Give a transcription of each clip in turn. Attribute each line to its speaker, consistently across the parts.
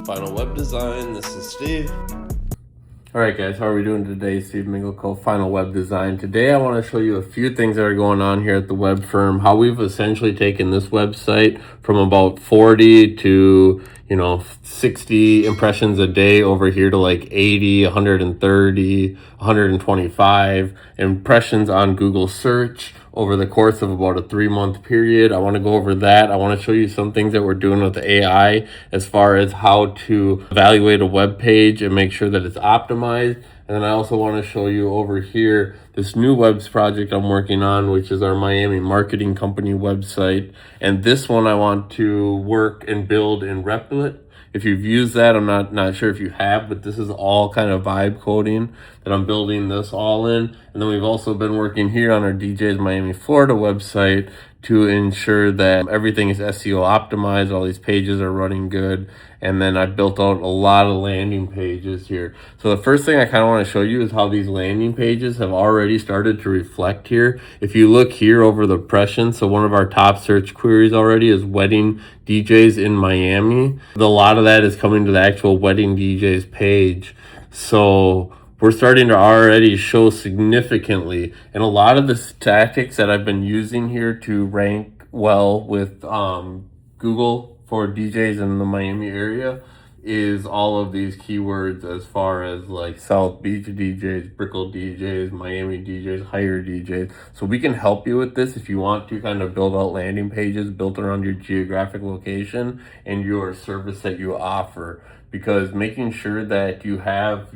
Speaker 1: Final Web Design. This is Steve.
Speaker 2: Alright guys, how are we doing today? Steve Mingle, Final Web Design. Today I want to show you a few things that are going on here at the web firm, how we've essentially taken this website from about 40 to 60 impressions a day over here to like 80, 130, 125 impressions on Google search over the course of about a 3-month period. I want to go over that. I want to show you some things that we're doing with the AI as far as how to evaluate a web page and make sure that it's optimized. And then I also want to show you over here this new webs project I'm working on, which is our Miami marketing company website. And this one I want to work and build in Replit. If you've used that, I'm not sure if you have, but this is all kind of vibe coding that I'm building this all in. And then we've also been working here on our DJ's Miami, Florida website to ensure that everything is SEO optimized, all these pages are running good. And then I built out a lot of landing pages here. So the first thing I kind of want to show you is how these landing pages have already started to reflect here. If you look here over the impressions, so one of our top search queries already is wedding DJs in Miami. A lot of that is coming to the actual wedding DJs page. So we're starting to already show significantly. And a lot of the tactics that I've been using here to rank well with Google for DJs in the Miami area is all of these keywords as far as like South Beach DJs, Brickell DJs, Miami DJs, Hire DJs. So we can help you with this if you want to kind of build out landing pages built around your geographic location and your service that you offer. Because making sure that you have,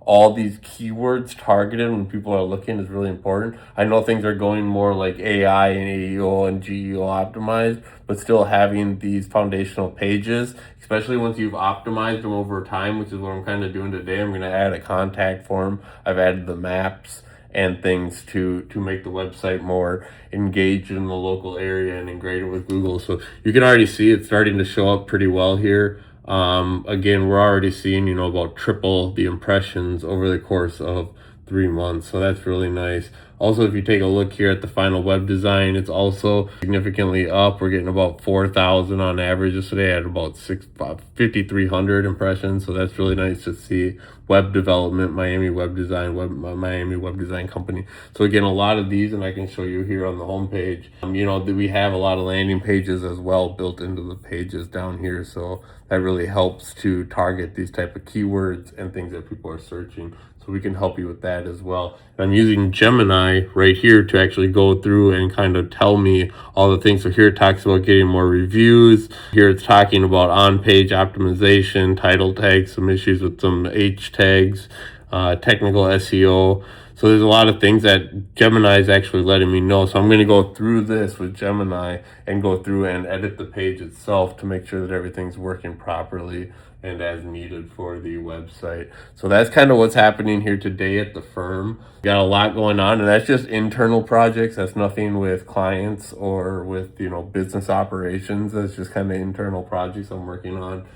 Speaker 2: all these keywords targeted when people are looking is really important. I know things are going more like AI and AEO and GEO optimized, but still having these foundational pages, especially once you've optimized them over time, which is what I'm kind of doing today. I'm going to add a contact form. I've added the maps and things to make the website more engaged in the local area and integrated with Google. So you can already see it's starting to show up pretty well here. Again, we're already seeing, about triple the impressions over the course of 3 months. So that's really nice. Also, if you take a look here at the Final Web Design, it's also significantly up. We're getting about 4,000 on average. Yesterday I had about 5,300 impressions. So that's really nice to see. Web development, Miami Web Design, Miami Web Design Company. So again, a lot of these, and I can show you here on the homepage, we have a lot of landing pages as well built into the pages down here. So that really helps to target these type of keywords and things that people are searching. So we can help you with that as well. And I'm using Gemini right here to actually go through and kind of tell me all the things. So here it talks about getting more reviews. Here it's talking about on-page optimization, title tags, some issues with some H tags, technical SEO. So there's a lot of things that Gemini is actually letting me know. So I'm going to go through this with Gemini and go through and edit the page itself to make sure that everything's working properly and as needed for the website. So that's kind of what's happening here today at the firm. We got a lot going on, and that's just internal projects. That's nothing with clients or with, business operations. That's just kind of internal projects I'm working on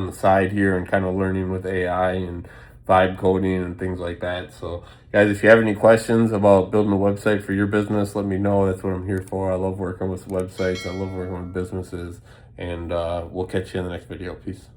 Speaker 2: the side here and kind of learning with AI and vibe coding and things like that. So guys, if you have any questions about building a website for your business, let me know. That's what I'm here for. I love working with websites. I love working with businesses, and we'll catch you in the next video. Peace.